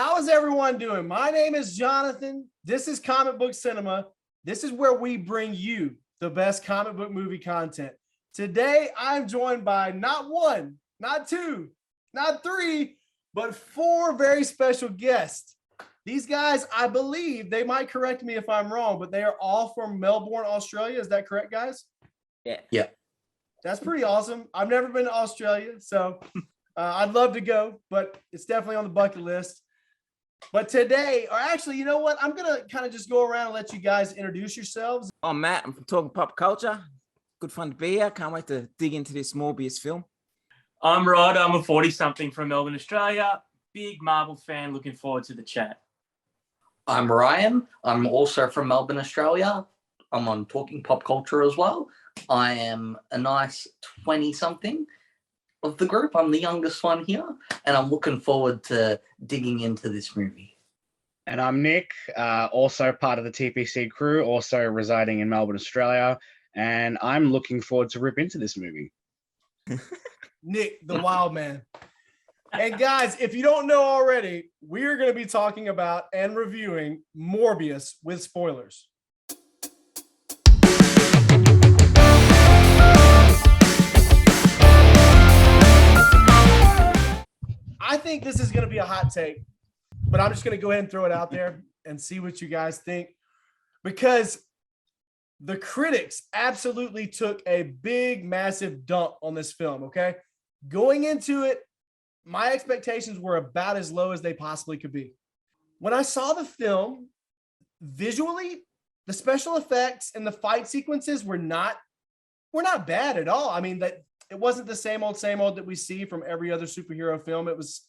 How is everyone doing? My name is Jonathan. This is Comic Book Cinema. This is where we bring you the best comic book movie content. Today, I'm joined by not one, not two, not three, but four very special guests. These guys, I believe, they might correct me if I'm wrong, but they are all from Melbourne, Australia. Is that correct, guys? Yeah. That's pretty awesome. I've never been to Australia, so I'd love to go, but it's definitely on the bucket list. But today, or actually, you know what? I'm going to kind of just go around and let you guys introduce yourselves. I'm Matt. I'm from Talking Pop Culture. Good fun to be here. Can't wait to dig into this Morbius film. I'm Rod. I'm a 40-something from Melbourne, Australia. Big Marvel fan. Looking forward to the chat. I'm Ryan. I'm also from Melbourne, Australia. I'm on Talking Pop Culture as well. I am a nice 20-something of the group. I'm the youngest one here, and I'm looking forward to digging into this movie. And I'm Nick, also part of the TPC crew, also residing in Melbourne, Australia, and I'm looking forward to rip into this movie. Nick, the wild man. And guys, if you don't know already, we are going to be talking about and reviewing Morbius with spoilers. I think this is going to be a hot take, but I'm just going to go ahead and throw it out there and see what you guys think, because the critics absolutely took a big, massive dump on this film, okay? Going into it, my expectations were about as low as they possibly could be. When I saw the film, visually, the special effects and the fight sequences were not bad at all. I mean, that it wasn't the same old that we see from every other superhero film. It was,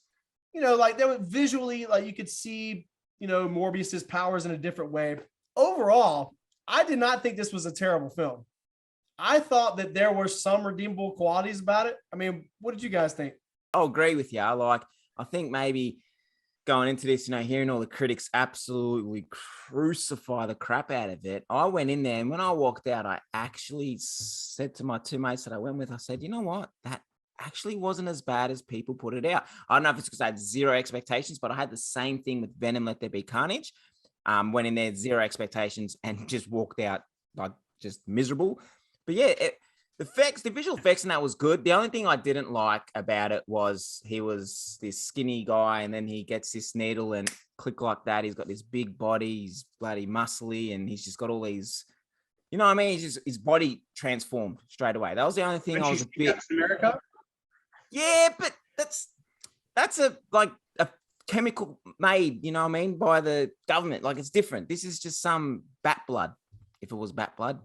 like there was visually, like you could see, Morbius's powers in a different way. Overall, I did not think this was a terrible film. I thought that there were some redeemable qualities about it. I mean, what did you guys think? I'll agree with you. I think maybe going into this, hearing all the critics absolutely crucify the crap out of it. I went in there, and when I walked out, I actually said to my two mates that I went with, I said, you know what? That actually wasn't as bad as people put it out. I don't know if it's because I had zero expectations, but I had the same thing with Venom, Let There Be Carnage. Went in there, zero expectations, and just walked out like just miserable. But yeah, the visual effects in that was good. The only thing I didn't like about it was he was this skinny guy, and then he gets this needle and click like that. He's got this big body, he's bloody muscly, and he's just got all these, his body transformed straight away. That was the only thing I was a bit. America? Yeah, but that's a chemical made, by the government. Like, it's different. This is just some bat blood, if it was bat blood.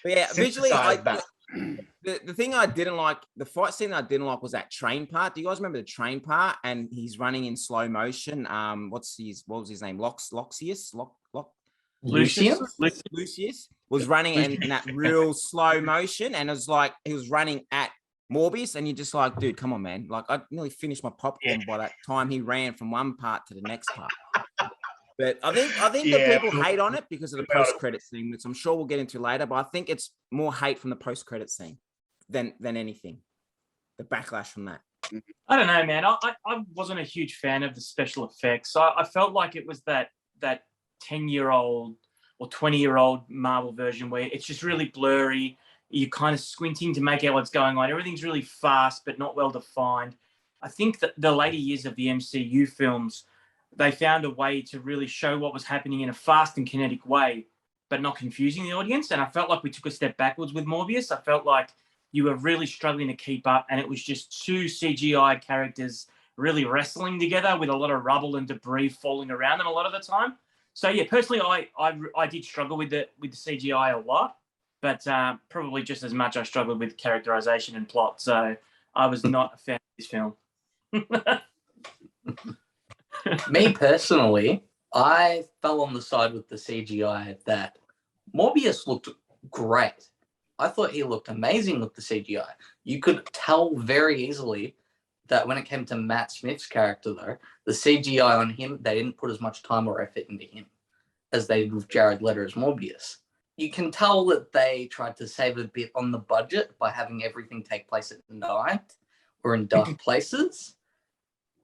But yeah, visually, the thing I didn't like, the fight scene I didn't like was that train part. Do you guys remember the train part? And he's running in slow motion. What was his name? Lucius was running in that real slow motion, and it was like he was running at Morbius, and you're just like, dude, come on, man. Like, I nearly finished my popcorn by that time he ran from one part to the next part. But I think that people hate on it because of the post-credit scene, which I'm sure we'll get into later, but I think it's more hate from the post-credit scene than anything. The backlash from that. I don't know, man. I wasn't a huge fan of the special effects. I felt like it was that 10-year-old or 20-year-old Marvel version where it's just really blurry. You're kind of squinting to make out what's going on. Everything's really fast, but not well defined. I think that the later years of the MCU films, they found a way to really show what was happening in a fast and kinetic way, but not confusing the audience. And I felt like we took a step backwards with Morbius. I felt like you were really struggling to keep up, and it was just two CGI characters really wrestling together with a lot of rubble and debris falling around them a lot of the time. So yeah, personally, I did struggle with the CGI a lot, but probably just as much I struggled with characterization and plot. So I was not a fan of this film. Me personally, I fell on the side with the CGI that Morbius looked great. I thought he looked amazing with the CGI. You could tell very easily that when it came to Matt Smith's character, though, the CGI on him, they didn't put as much time or effort into him as they did with Jared Leto as Morbius. You can tell that they tried to save a bit on the budget by having everything take place at night or in dark places.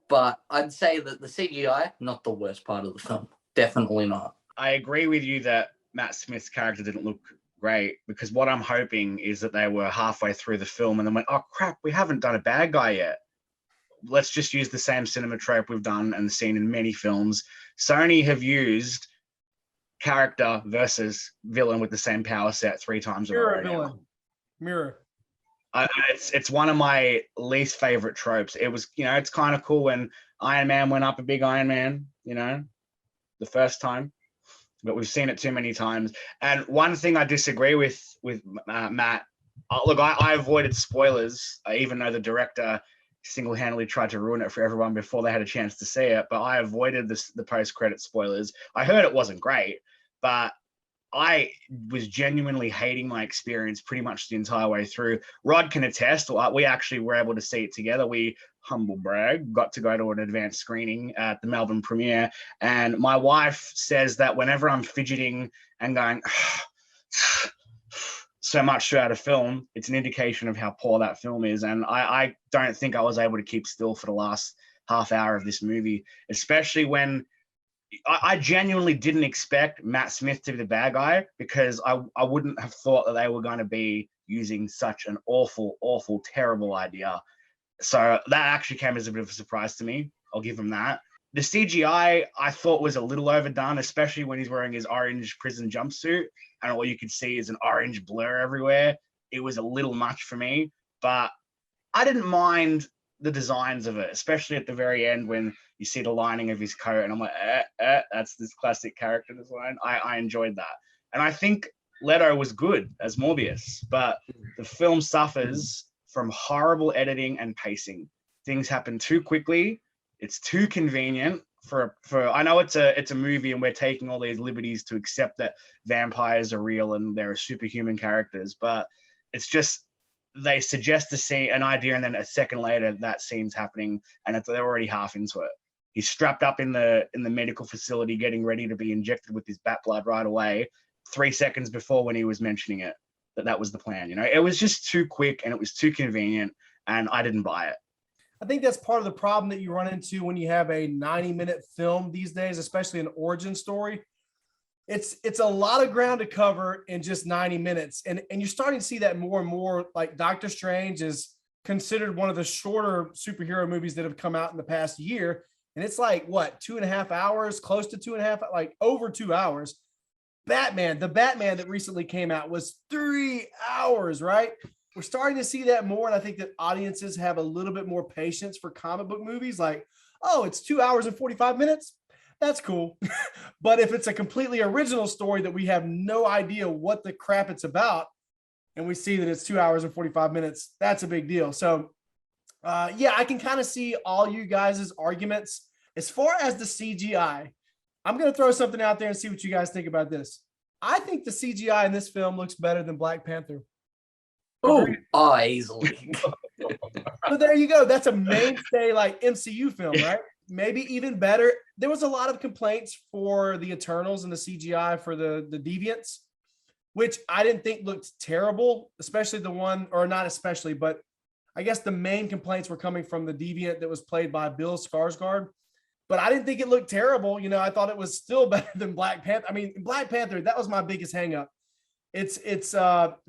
But I'd say that the CGI, not the worst part of the film. Definitely not. I agree with you that Matt Smith's character didn't look great, because what I'm hoping is that they were halfway through the film and then went, oh crap, we haven't done a bad guy yet. Let's just use the same cinema trope we've done and seen in many films. Sony have used character versus villain with the same power set 3 times in a row now. Mirror. It's one of my least favorite tropes. It was, it's kind of cool when Iron Man went up a big Iron Man, the first time, but we've seen it too many times. And one thing I disagree with Matt, look, I avoided spoilers, even though the director single-handedly tried to ruin it for everyone before they had a chance to see it. But I avoided the post-credit spoilers. I heard it wasn't great, but I was genuinely hating my experience pretty much the entire way through. Rod can attest. We actually were able to see it together. We, humble brag, got to go to an advanced screening at the Melbourne premiere. And my wife says that whenever I'm fidgeting and going so much throughout a film, it's an indication of how poor that film is. And I don't think I was able to keep still for the last half hour of this movie, especially when I genuinely didn't expect Matt Smith to be the bad guy, because I wouldn't have thought that they were going to be using such an awful, awful, terrible idea. So that actually came as a bit of a surprise to me. I'll give him that. The CGI I thought was a little overdone, especially when he's wearing his orange prison jumpsuit and all you could see is an orange blur everywhere. It was a little much for me, but I didn't mind the designs of it, especially at the very end when you see the lining of his coat and I'm like, that's this classic character design. I enjoyed that. And I think Leto was good as Morbius, but the film suffers from horrible editing and pacing. Things happen too quickly. It's too convenient for I know it's a movie and we're taking all these liberties to accept that vampires are real and they're superhuman characters, but it's just, they suggest an idea, and then a second later that scene's happening and they're already half into it. He's strapped up in the medical facility getting ready to be injected with his bat blood right away, 3 seconds before when he was mentioning it, that was the plan. It was just too quick and it was too convenient, and I didn't buy it. I think that's part of the problem that you run into when you have a 90-minute film these days, especially an origin story. It's a lot of ground to cover in just 90 minutes. And you're starting to see that more and more. Like Doctor Strange is considered one of the shorter superhero movies that have come out in the past year. And it's like, what, 2.5 hours, close to 2.5, like over 2 hours. The Batman that recently came out was 3 hours, right? We're starting to see that more. And I think that audiences have a little bit more patience for comic book movies. Like, oh, it's 2 hours and 45 minutes. That's cool. But if it's a completely original story that we have no idea what the crap it's about, and we see that it's 2 hours and 45 minutes, that's a big deal. So yeah, I can kind of see all you guys' arguments. As far as the CGI, I'm going to throw something out there and see what you guys think about this. I think the CGI in this film looks better than Black Panther. Oh, easily. So there you go. That's a mainstay like MCU film, right? Maybe even better. There was a lot of complaints for the Eternals and the CGI for the Deviants, which I didn't think looked terrible, especially the one, or not especially, but I guess the main complaints were coming from the Deviant that was played by Bill Skarsgård. But I didn't think it looked terrible. I thought it was still better than Black Panther. I mean, Black Panther, that was my biggest hang up. It's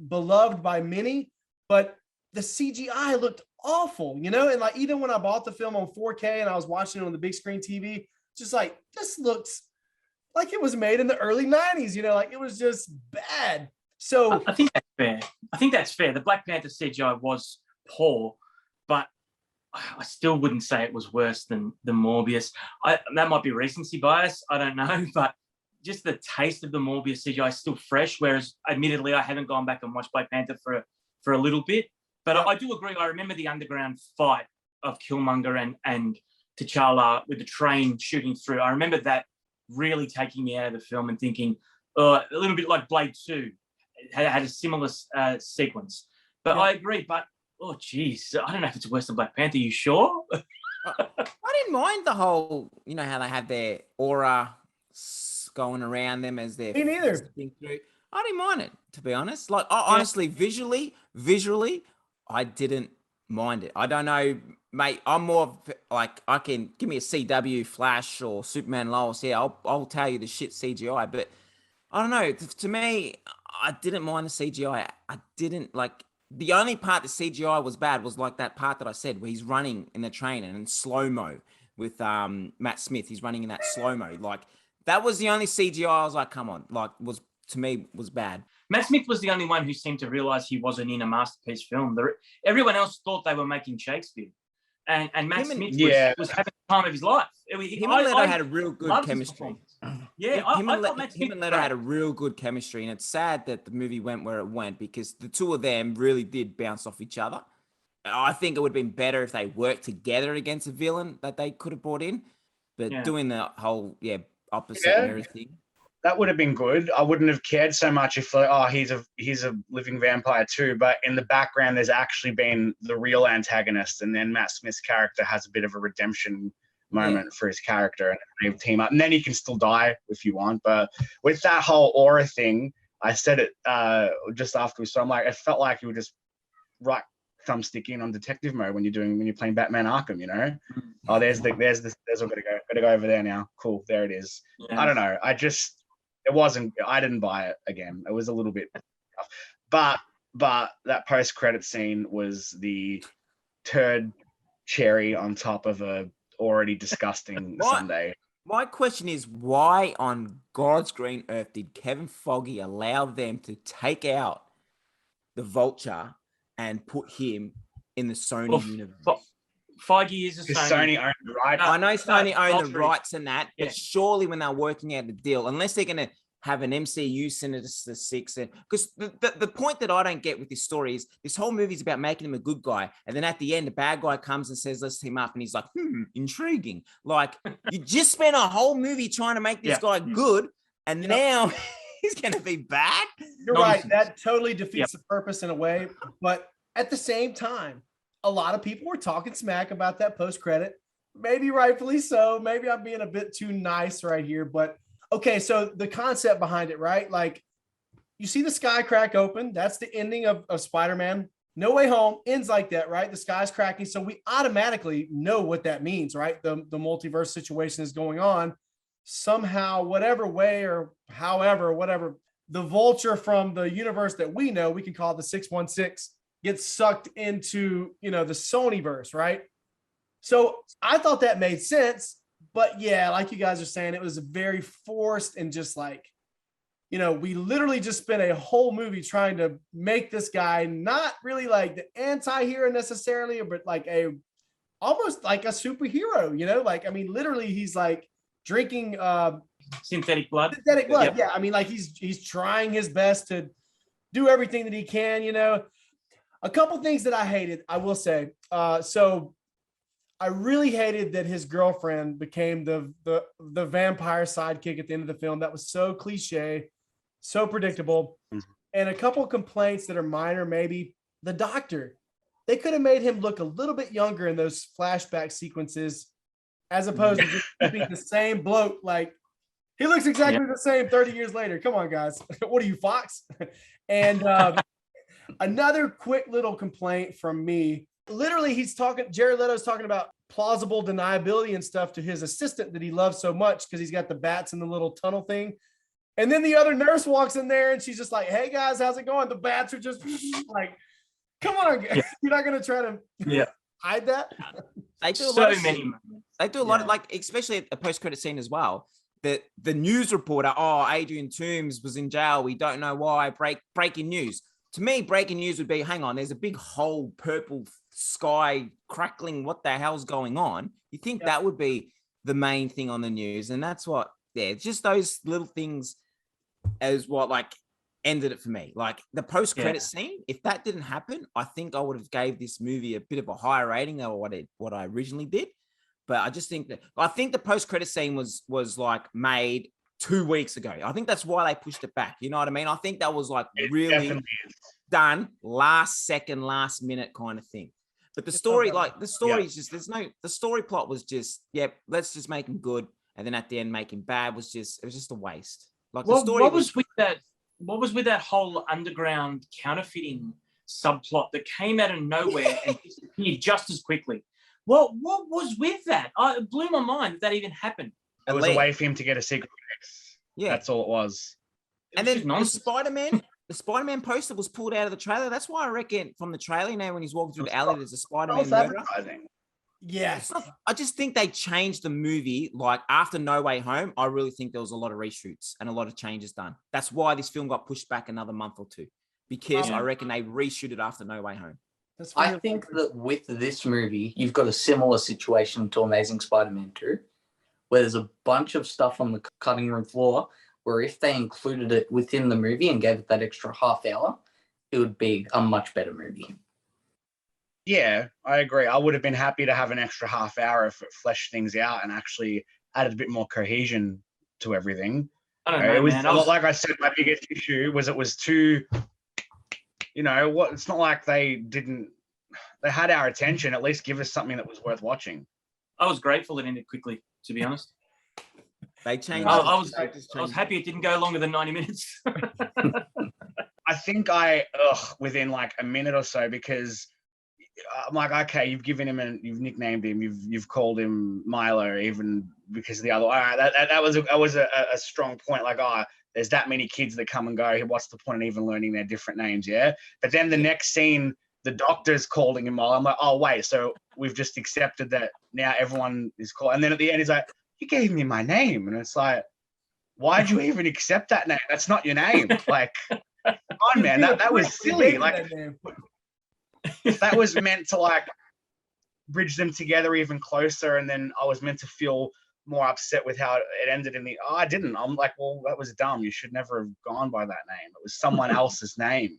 beloved by many, but the CGI looked awful, and like even when I bought the film on 4K and I was watching it on the big screen TV, just like, this looks like it was made in the early 90s, like it was just bad. So I think that's fair. The Black Panther CGI was poor, but I still wouldn't say it was worse than the Morbius. That might be recency bias, I don't know, but just the taste of the Morbius CGI is still fresh, whereas admittedly I haven't gone back and watched Black Panther for a little bit. But I do agree. I remember the underground fight of Killmonger and T'Challa with the train shooting through. I remember that really taking me out of the film and thinking, a little bit like Blade 2 had a similar sequence. But I agree. But, oh, geez, I don't know if it's worse than Black Panther. You sure? I didn't mind the whole, how they have their aura going around them as they're... Me neither. I didn't mind it, to be honest. Like, honestly, visually, I didn't mind it. I don't know. mate, I'm more of, like, I can give me a CW Flash or Superman Lois. Yeah, I'll tell you the shit CGI, but I don't know. To me, I didn't mind the CGI. I didn't like the only part the CGI was bad was like that part that I said where he's running in the train and in slow mo with Matt Smith. He's running in that slow mo. Like that was the only CGI I was like, come on, like was to me was bad. Matt Smith was the only one who seemed to realize he wasn't in a masterpiece film. Everyone else thought they were making Shakespeare. And Matt Smith was having the time of his life. Him and Leto had a real good chemistry. Yeah, him and Leto had a real good chemistry, and it's sad that the movie went where it went because the two of them really did bounce off each other. I think it would have been better if they worked together against a villain that they could have brought in, but doing the whole opposite mirror thing. That would have been good. I wouldn't have cared so much if he's a living vampire too. But in the background, there's actually been the real antagonist, and then Matt Smith's character has a bit of a redemption moment for his character, and they team up. And then he can still die if you want. But with that whole aura thing, I said it just afterwards. So I'm like, it felt like you were just right thumbstick in on detective mode when you're playing Batman Arkham. You know, there's what gotta go over there now. Cool, there it is. Yeah. I don't know. I didn't buy it again. It was a little bit tough. But that post-credit scene was the turd cherry on top of a already disgusting Sunday. My question is, why on God's green earth did Kevin Feige allow them to take out the Vulture and put him in the Sony universe? Feige is a Sony owned the rights. I know Sony owned the rights and that, but surely when they're working out the deal, unless they're going to have an MCU Sinister Six, because the point that I don't get with this story is this whole movie is about making him a good guy, and then at the end, the bad guy comes and says, "Let's team up," and he's like, intriguing. Like you just spent a whole movie trying to make this guy good, and now he's going to be bad. You're right. That totally defeats the purpose in a way, but at the same time, a lot of people were talking smack about that post-credit. Maybe rightfully so. Maybe I'm being a bit too nice right here. But, okay, so the concept behind it, right? Like, you see the sky crack open. That's the ending of Spider-Man. No Way Home ends like that, right? The sky's cracking. So we automatically know what that means, right? The multiverse situation is going on. Somehow, whatever way or however, whatever, the Vulture from the universe that we know, we can call it the 616, gets sucked into, the Sonyverse, right? So I thought that made sense, but yeah, like you guys are saying, it was very forced and just like, we literally just spent a whole movie trying to make this guy not really like the anti-hero necessarily, but like almost like a superhero, like, I mean, literally he's like drinking synthetic blood. Yeah. I mean, like he's trying his best to do everything that he can, A couple things that I hated, I will say. So I really hated that his girlfriend became the vampire sidekick at the end of the film. That was so cliche, so predictable. Mm-hmm. And a couple of complaints that are minor, maybe. The doctor, they could have made him look a little bit younger in those flashback sequences, as opposed to just keeping the same bloke. Like, he looks exactly the same 30 years later. Come on, guys. What are you, Fox? And another quick little complaint from me. Literally, Jared Leto's talking about plausible deniability and stuff to his assistant that he loves so much because he's got the bats in the little tunnel thing. And then the other nurse walks in there and she's just like, "Hey guys, how's it going?" The bats are just like, come on, you're not going to try to hide that? They do a lot of like, especially at a post-credit scene as well. The news reporter, Adrian Toomes was in jail. We don't know why. Breaking news. To me, breaking news would be, hang on, there's a big whole purple sky crackling. What the hell's going on? You think that would be the main thing on the news. And that's what, just those little things as what like ended it for me. Like the post-credit scene, if that didn't happen, I think I would have gave this movie a bit of a higher rating than what I originally did. But I just think the post-credit scene was like made 2 weeks ago. I think that's why they pushed it back. You know what I mean? I think that was like really done last second, last minute kind of thing. But the story, is just, the story plot was just, let's just make him good. And then at the end, make him bad it was just a waste. Like the story what was with that whole underground counterfeiting subplot that came out of nowhere and disappeared just as quickly? what was with that? It blew my mind that even happened. It was a way for him to get a secret fix. Yeah. That's all it was. And then the Spider-Man poster was pulled out of the trailer. That's why I reckon from the trailer now when he's walking through the alley, there's a Spider-Man murderer. Yes. I just think they changed the movie. Like after No Way Home, I really think there was a lot of reshoots and a lot of changes done. That's why this film got pushed back another month or two, because I reckon they reshoot it after No Way Home. I think that with this movie, you've got a similar situation to Amazing Spider-Man 2, where there's a bunch of stuff on the cutting room floor where if they included it within the movie and gave it that extra half hour, it would be a much better movie. Yeah, I agree. I would have been happy to have an extra half hour if it fleshed things out and actually added a bit more cohesion to everything. I don't know, it was, man. like I said, my biggest issue was it was too, it's not like they had our attention. At least give us something that was worth watching. I was grateful it ended quickly, to be honest. They changed. I was happy it didn't go longer than 90 minutes. I think within like a minute or so, because I'm like, okay, you've given him and you've nicknamed him, you've called him Milo, even because of the other. All right, that was a strong point. Like, there's that many kids that come and go. What's the point in even learning their different names? Yeah, but then the next scene, the doctor's calling him Milo. I'm like, oh wait, so we've just accepted that now everyone is called. And then at the end, he's like, you gave me my name, and it's like, why'd you even accept that name? That's not your name. Like, come on, man, that was silly. Like, that was meant to like bridge them together even closer, and then I was meant to feel more upset with how it ended in the. I didn't. I'm like, well, that was dumb. You should never have gone by that name. It was someone else's name.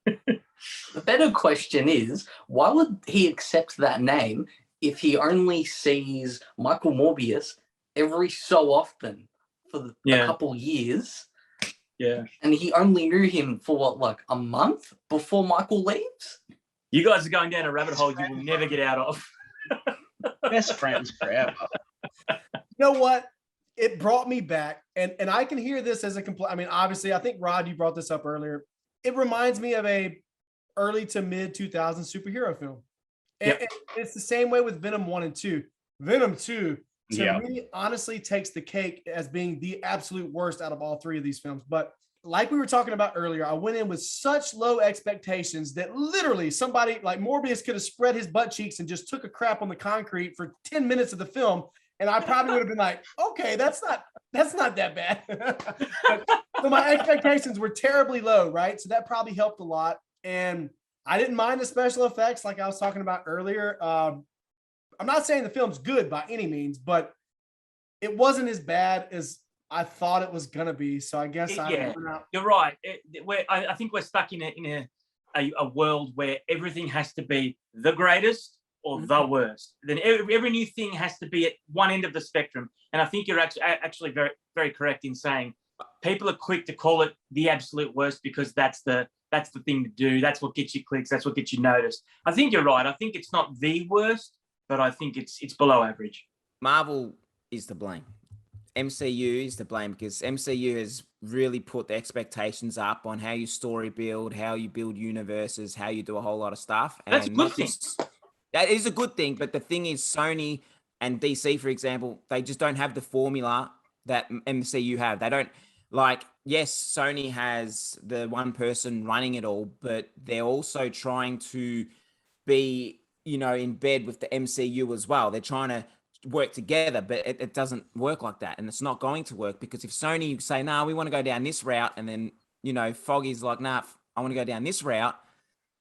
The better question is, why would he accept that name if he only sees Michael Morbius every so often for a couple years? Yeah. And he only knew him for what, like a month before Michael leaves? You guys are going down a rabbit hole you will never get out of. Best friends forever. You know what? It brought me back, and I can hear this as a complaint. I mean, obviously, I think, Rod, you brought this up earlier. It reminds me of a early to mid 2000s superhero film. And it's the same way with Venom 1 and 2. Venom 2, to me, honestly takes the cake as being the absolute worst out of all three of these films. But like we were talking about earlier, I went in with such low expectations that literally somebody like Morbius could have spread his butt cheeks and just took a crap on the concrete for 10 minutes of the film. And I probably would have been like, okay, that's not that bad. So my expectations were terribly low, right? So that probably helped a lot. And I didn't mind the special effects like I was talking about earlier. I'm not saying the film's good by any means, but it wasn't as bad as I thought it was going to be. So I guess you're right. I think we're stuck in a world where everything has to be the greatest or the worst. Then every new thing has to be at one end of the spectrum. And I think you're actually very, very correct in saying people are quick to call it the absolute worst because that's the thing to do. That's what gets you clicks. That's what gets you noticed. I think you're right. I think it's not the worst, but I think it's below average. Marvel is to blame. MCU is to blame because MCU has really put the expectations up on how you story build, how you build universes, how you do a whole lot of stuff. That's a good thing. That is a good thing, but the thing is Sony and DC, for example, they just don't have the formula that MCU have. They don't yes, Sony has the one person running it all, but they're also trying to be, in bed with the MCU as well. They're trying to work together, but it doesn't work like that. And it's not going to work because if Sony say, nah, we want to go down this route. And then, Foggy's like, nah, I want to go down this route.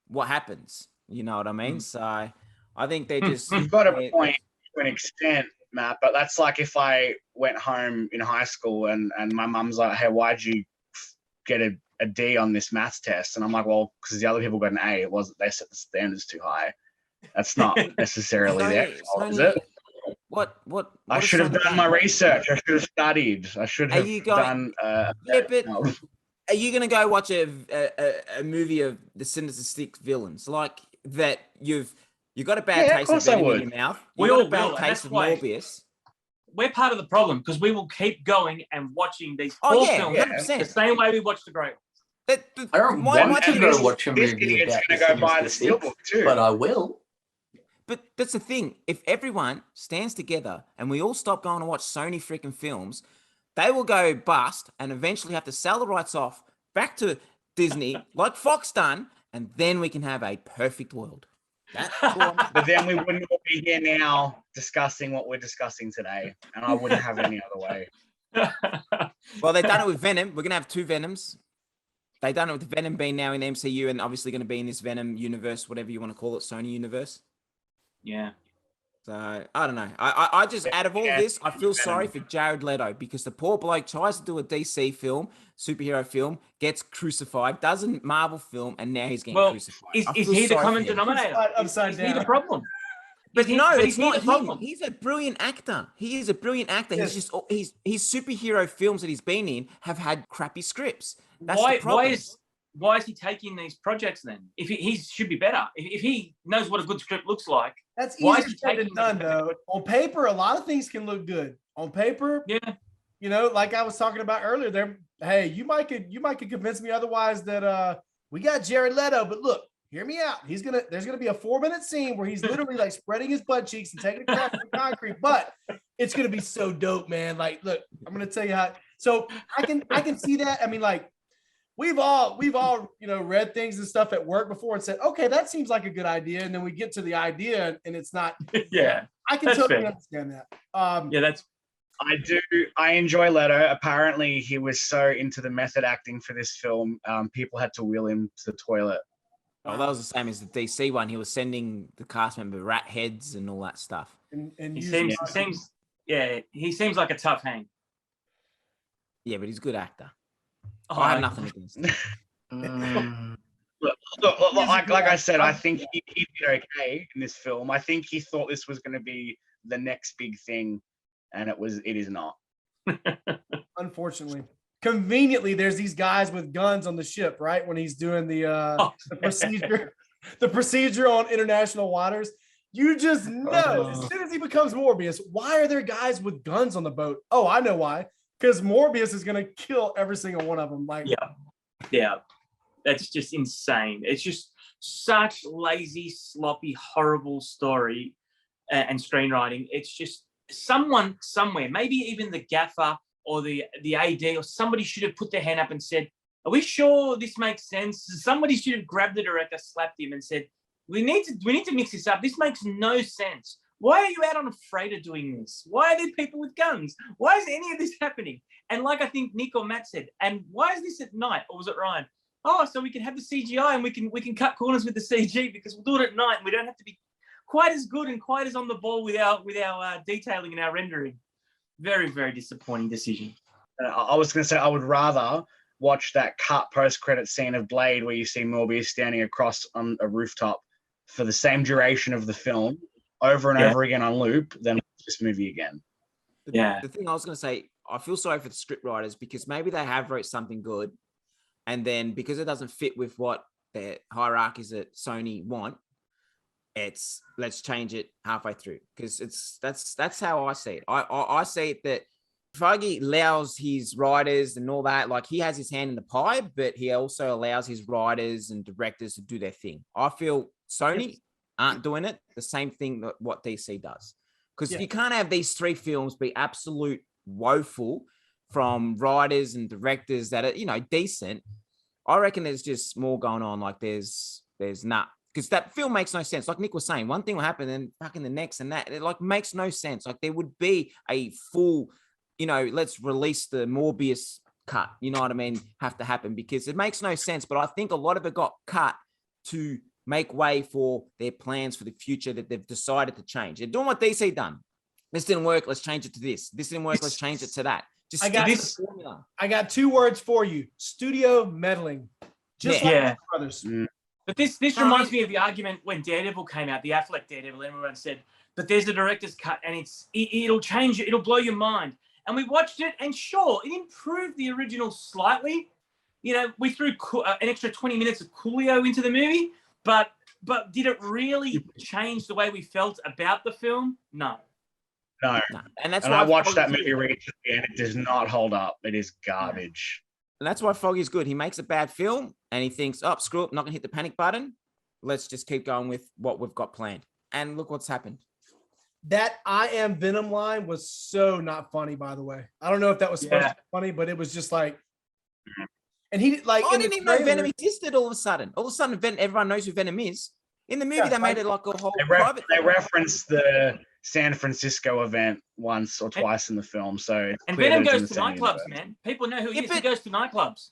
What happens? You know what I mean? So I think they just... You've got a point to an extent, Matt, but that's like if I went home in high school and my mum's like, hey, why'd you get a D on this maths test? And I'm like, well, because the other people got an A. It wasn't, they set the standards too high. That's not necessarily their fault, is it? What I should have done my research. I should have studied. I should have done. But are you going to go watch a movie of the Sinister Six villains like that? You got a bad taste of Venom in your mouth. We got all a bad taste of Morbius. We're part of the problem because we will keep going and watching these poor films the same way we watch the great ones. I don't want to go watch a movie about the go buy the Steelbook too, but I will. But that's the thing. If everyone stands together and we all stop going to watch Sony freaking films, they will go bust and eventually have to sell the rights off back to Disney, like Fox done, and then we can have a perfect world. That's all I'm But then we wouldn't all be here now discussing what we're discussing today, and I wouldn't have it any other way. Well, they've done it with Venom. We're going to have 2 Venoms. They've done it with Venom being now in the MCU and obviously going to be in this Venom universe, whatever you want to call it, Sony universe. Yeah. So, I don't know. I just, out of all this, I feel sorry for Jared Leto because the poor bloke tries to do a DC film, superhero film, gets crucified, does a Marvel film, and now he's getting crucified. Is I he feel the sorry common for him. denominator? Upside Is he down. the problem? But no, but it's is he not the him. problem? He's a brilliant actor. He is a brilliant actor. Yes. He's just his superhero films that he's been in have had crappy scripts. That's the Why problem. is he taking these projects then? If he should be better. If he knows what a good script looks like. That's Why easier is he said than taking done, it? though. On paper, a lot of things can look good. On paper, Yeah. you know, like I was talking about earlier, hey, you might could convince me otherwise that we got Jared Leto, but look, hear me out. There's gonna be a 4-minute scene where he's literally like spreading his butt cheeks and taking a crap on the concrete, but it's gonna be so dope, man. Like, look, I'm gonna tell you how. So I can see that. I mean, like, we've all read things and stuff at work before and said, okay, that seems like a good idea, and then we get to the idea and it's not. Yeah. I can That's totally fair. understand that. Yeah, that's I enjoy Leto. Apparently, he was so into the method acting for this film, people had to wheel him to the toilet. Oh, that was the same as the DC one. He was sending the cast member rat heads and all that stuff. and he using- he seems like a tough hang. Yeah, but he's a good actor. Oh, I have nothing against him. Look, like I said, I think he did okay in this film. I think he thought this was going to be the next big thing, and it is not. unfortunately. Conveniently, there's these guys with guns on the ship, right? When he's doing the procedure on international waters. You just know as soon as he becomes Morbius, why are there guys with guns on the boat? Oh, I know why. Because Morbius is gonna kill every single one of them. Like, Yeah. That's just insane. It's just such lazy, sloppy, horrible story and screenwriting. It's just someone somewhere, maybe even the gaffer or the AD or somebody should have put their hand up and said, are we sure this makes sense? Somebody should have grabbed the director, slapped him and said, we need to mix this up. This makes no sense. Why are you out on a freighter doing this? Why are there people with guns? Why is any of this happening? And like I think Nick or Matt said, and why is this at night? Or was it Ryan? Oh, so we can have the CGI and we can cut corners with the CG because we'll do it at night and we don't have to be quite as good and quite as on the ball with our detailing and our rendering. Very, very disappointing decision. I was going to say I would rather watch that cut post-credit scene of Blade where you see Morbius standing across on a rooftop for the same duration of the film over and over again on loop than watch this movie again. The thing I was going to say, I feel sorry for the script writers because maybe they have wrote something good, and then because it doesn't fit with what the hierarchies at Sony want, it's let's change it halfway through because that's how I see it. I see it that Feige allows his writers and all that, like he has his hand in the pie, but he also allows his writers and directors to do their thing. I feel Sony aren't doing it the same thing that what DC does. Because you can't have these 3 films be absolute woeful from writers and directors that are, decent. I reckon there's just more going on. Like there's not, because that film makes no sense. Like Nick was saying, one thing will happen and fucking the next and that, it like makes no sense. Like there would be a full, let's release the Morbius cut, you know what I mean, have to happen because it makes no sense. But I think a lot of it got cut to make way for their plans for the future that they've decided to change. They're doing what DC done. This didn't work. Let's change it to this. This didn't work. Let's change it to that. Just I got this formula. I got 2 words for you: studio meddling. Just like brothers. But this reminds me of the argument when Daredevil came out, the Affleck Daredevil. Everyone said, "But there's a director's cut, and it'll change it. It'll blow your mind." And we watched it, and sure, it improved the original slightly. We threw an extra 20 minutes of Coolio into the movie, but did it really change the way we felt about the film? No. No. And that's and why I watched that movie recently, and it does not hold up. It is garbage. And that's why Foggy's good. He makes a bad film, and he thinks, "Oh, screw it, I'm not gonna hit the panic button. Let's just keep going with what we've got planned." And look what's happened. That I am Venom line was so not funny, by the way. I don't know if that was supposed to be funny, but it was just like, and he like, I in didn't the even know trailer- Venom existed all of a sudden. All of a sudden, everyone knows who Venom is. In the movie, they made it like a whole private. They referenced the San Francisco event once or twice in the film, so it's And clear Venom that it's in goes the to same nightclubs, universe. man. People know who he Yeah, is. He but- goes to nightclubs.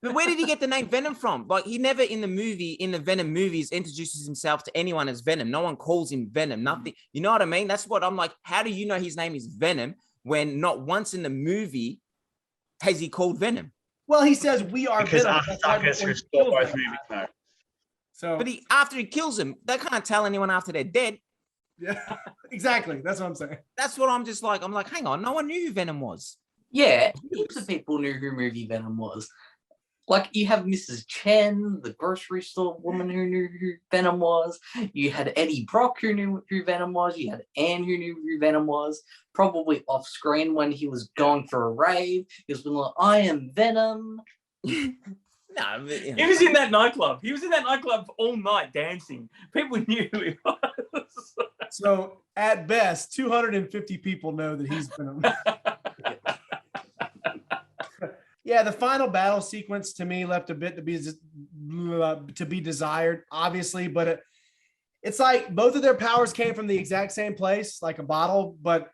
But where did he get the name Venom from? Like, he never in the Venom movies introduces himself to anyone as Venom. No one calls him Venom. Nothing. You know what I mean? That's what I'm like. How do you know his name is Venom when not once in the movie has he called Venom? Well, he says we are Because Venom. after That's right Tucker's before who he saw kills both them. movies, no. So, But after he kills him, they can't tell anyone after they're dead. yeah, exactly. That's what I'm saying. That's what I'm just like. I'm like, hang on, no one knew who Venom was. Yeah, heaps of people knew who movie Venom was. Like, you have Mrs. Chen, the grocery store woman who knew who Venom was. You had Eddie Brock who knew who Venom was. You had Anne who knew who Venom was. Probably off screen when he was going for a rave. He was like, I am Venom. No, but, you know. He was in that nightclub. He was in that nightclub all night dancing. People knew who he was. So at best, 250 people know that he's Venom. Yeah, the final battle sequence to me left a bit to be desired, obviously, but it's like both of their powers came from the exact same place, like a bottle. But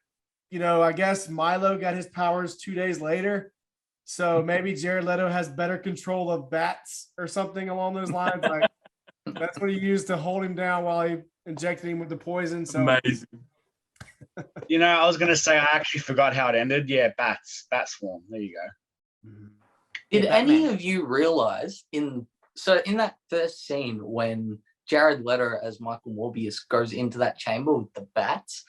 I guess Milo got his powers 2 days later, so maybe Jared Leto has better control of bats or something along those lines. Like that's what he used to hold him down while he injected him with the poison. So Amazing. I was gonna say I actually forgot how it ended. Yeah, bat swarm. There you go. Did Yeah, any Batman. of you realize in that first scene when Jared Leto as Michael Morbius goes into that chamber with the bats,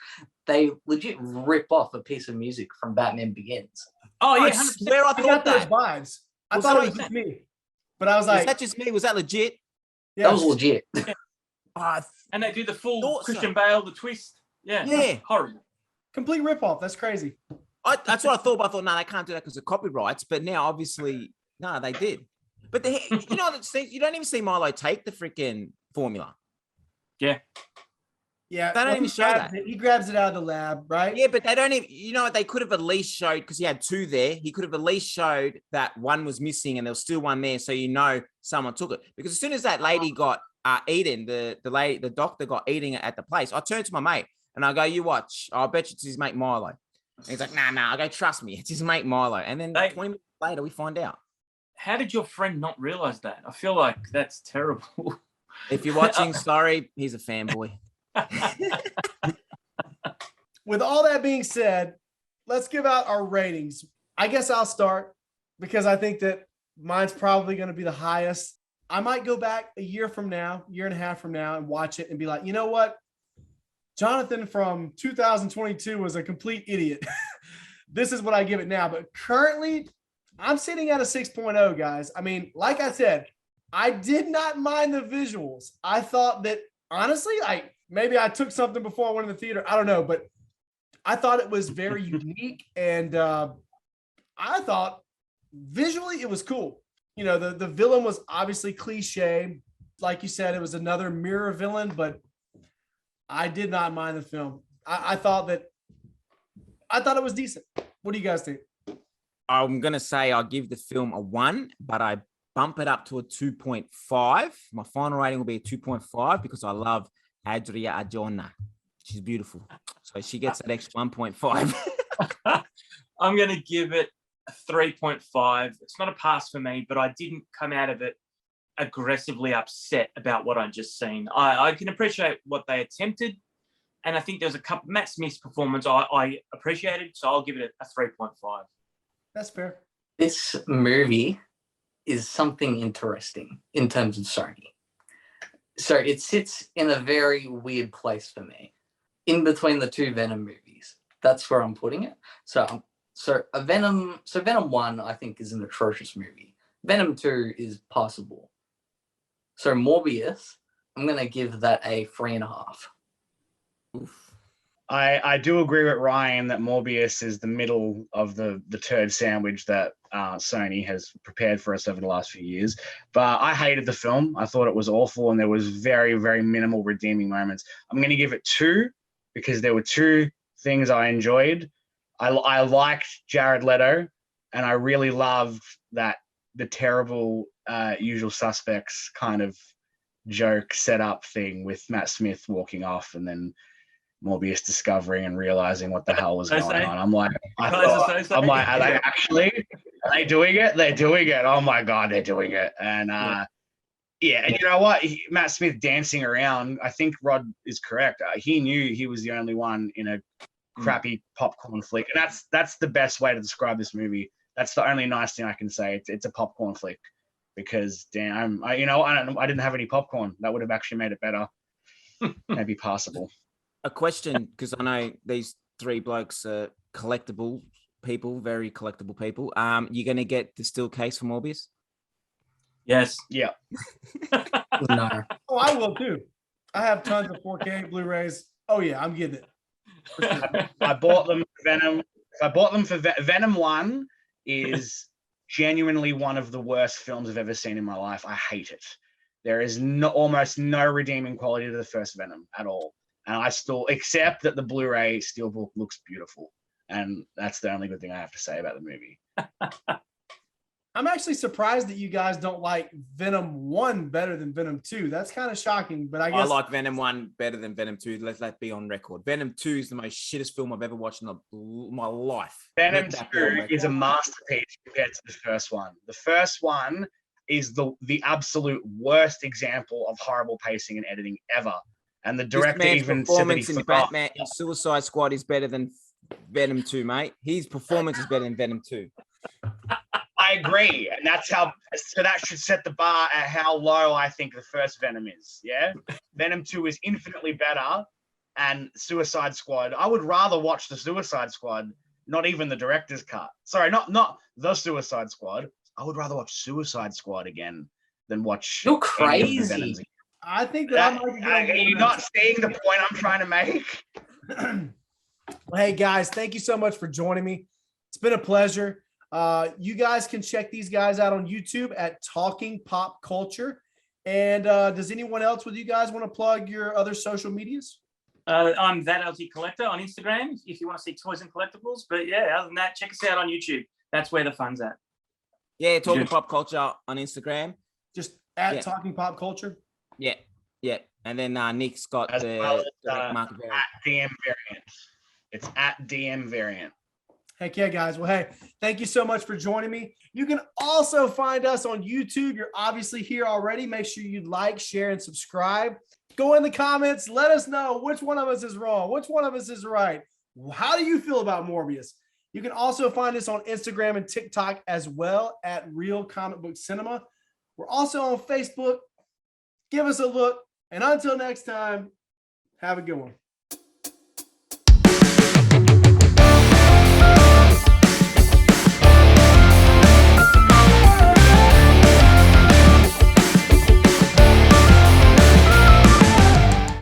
they legit rip off a piece of music from Batman Begins? Oh, I yeah, 100%. swear I I got thought those that. vibes. I Was thought that it was just me, but I was Was like, that just me? Was that legit? yeah, That was legit. And they do the full Thought so. Christian Bale, the twist. Yeah. Yeah. Horrible. complete ripoff. That's crazy. That's what I thought. But I thought, no, they can't do that because of copyrights. But now, obviously, no, they did. But you don't even see Milo take the freaking formula. Yeah, They don't even he show grabs that. he grabs it out of the lab, right? Yeah, but they don't even. You know what? They could have at least showed because he had two there. He could have at least showed that one was missing and there was still one there, so someone took it. Because as soon as that lady got eaten, the doctor got eating at the place. I turned to my mate and I go, "You watch. I bet you it's his mate Milo." And he's like, "Nah." I go, "Trust me, it's his mate Milo." And then 20 minutes later, we find out. How did your friend not realize that? I feel like that's terrible. If you're watching, sorry, he's a fanboy. With all that being said, let's give out our ratings. I guess I'll start because I think that mine's probably going to be the highest. I might go back a year and a half from now and watch it and be like, you know what? Jonathan from 2022 was a complete idiot. This is what I give it now. But currently, I'm sitting at a 6.0, guys. I mean, like I said, I did not mind the visuals. I thought that, honestly, maybe I took something before I went to the theater. I don't know, but I thought it was very unique. And I thought visually it was cool. The villain was obviously cliche. Like you said, it was another mirror villain, but I did not mind the film. I thought it was decent. What do you guys think? I'm going to say I'll give the film a 1, but I bump it up to a 2.5. My final rating will be a 2.5 because I love Adria Arjona. She's beautiful. So she gets that extra 1.5. I'm going to give it a 3.5. It's not a pass for me, but I didn't come out of it aggressively upset about what I just seen. I can appreciate what they attempted, and I think there was a couple. Matt Smith's performance I appreciated, so I'll give it a 3.5. That's fair. This movie is something interesting in terms of Sony. So it sits in a very weird place for me, in between the two Venom movies. That's where I'm putting it. So Venom 1, I think, is an atrocious movie. Venom 2 is passable. So Morbius, I'm gonna give that a 3.5. Oof. I do agree with Ryan that Morbius is the middle of the turd sandwich that Sony has prepared for us over the last few years. But I hated the film. I thought it was awful, and there was very, very minimal redeeming moments. I'm going to give it 2 because there were 2 things I enjoyed. I liked Jared Leto, and I really loved that the terrible Usual Suspects kind of joke setup thing with Matt Smith walking off and then Morbius discovering and realizing what the hell was going on. I'm like, are they actually? Are they doing it? They're doing it. Oh my God, they're doing it. And yeah, and you know what? Matt Smith dancing around, I think Rod is correct. He knew he was the only one in a crappy popcorn flick. And that's the best way to describe this movie. That's the only nice thing I can say. It's a popcorn flick because damn, I didn't have any popcorn. That would have actually made it better. Maybe passable. A question, because I know these 3 blokes are collectible people, very collectible people. You're going to get the still case for Morbius? Yes. Yeah. No. Oh, I will too. I have tons of 4K Blu-rays. Oh yeah, I'm getting it. For sure. I bought them for Venom. I bought them for Venom 1 is genuinely one of the worst films I've ever seen in my life. I hate it. There is almost no redeeming quality to the first Venom at all. And I still accept that the Blu-ray Steelbook looks beautiful. And that's the only good thing I have to say about the movie. I'm actually surprised that you guys don't like Venom 1 better than Venom 2. That's kind of shocking, but I guess I like Venom 1 better than Venom 2. Let that be on record. Venom 2 is the most shittest film I've ever watched in my life. Venom 2 is a masterpiece compared to the first one. The first one is the absolute worst example of horrible pacing and editing ever. And the director even said that he forgot. Batman in Suicide Squad is better than Venom 2, mate. His performance is better than Venom 2. I agree. And that's how, so that should set the bar at how low I think the first Venom is. Yeah. Venom 2 is infinitely better. And Suicide Squad, I would rather watch the Suicide Squad, not even the director's cut. Sorry, not the Suicide Squad. I would rather watch Suicide Squad again than watch. You're crazy. I think that you're not seeing the point I'm trying to make. Well, hey guys, thank you so much for joining me. It's been a pleasure. You guys can check these guys out on YouTube at Talking Pop Culture. And does anyone else with you guys want to plug your other social medias? I'm that LT Collector on Instagram if you want to see toys and collectibles. But yeah, other than that, check us out on YouTube. That's where the fun's at. Yeah, Talking Pop Culture on Instagram. Just at Talking Pop Culture. Yeah. And then Nick's got As the well as, direct market variant. at DM Variant. It's at DM Variant. Heck yeah, guys. Well, hey, thank you so much for joining me. You can also find us on YouTube. You're obviously here already. Make sure you like, share, and subscribe. Go in the comments. Let us know which one of us is wrong, which one of us is right. How do you feel about Morbius? You can also find us on Instagram and TikTok as well at Real Comic Book Cinema. We're also on Facebook. Give us a look. And until next time, have a good one.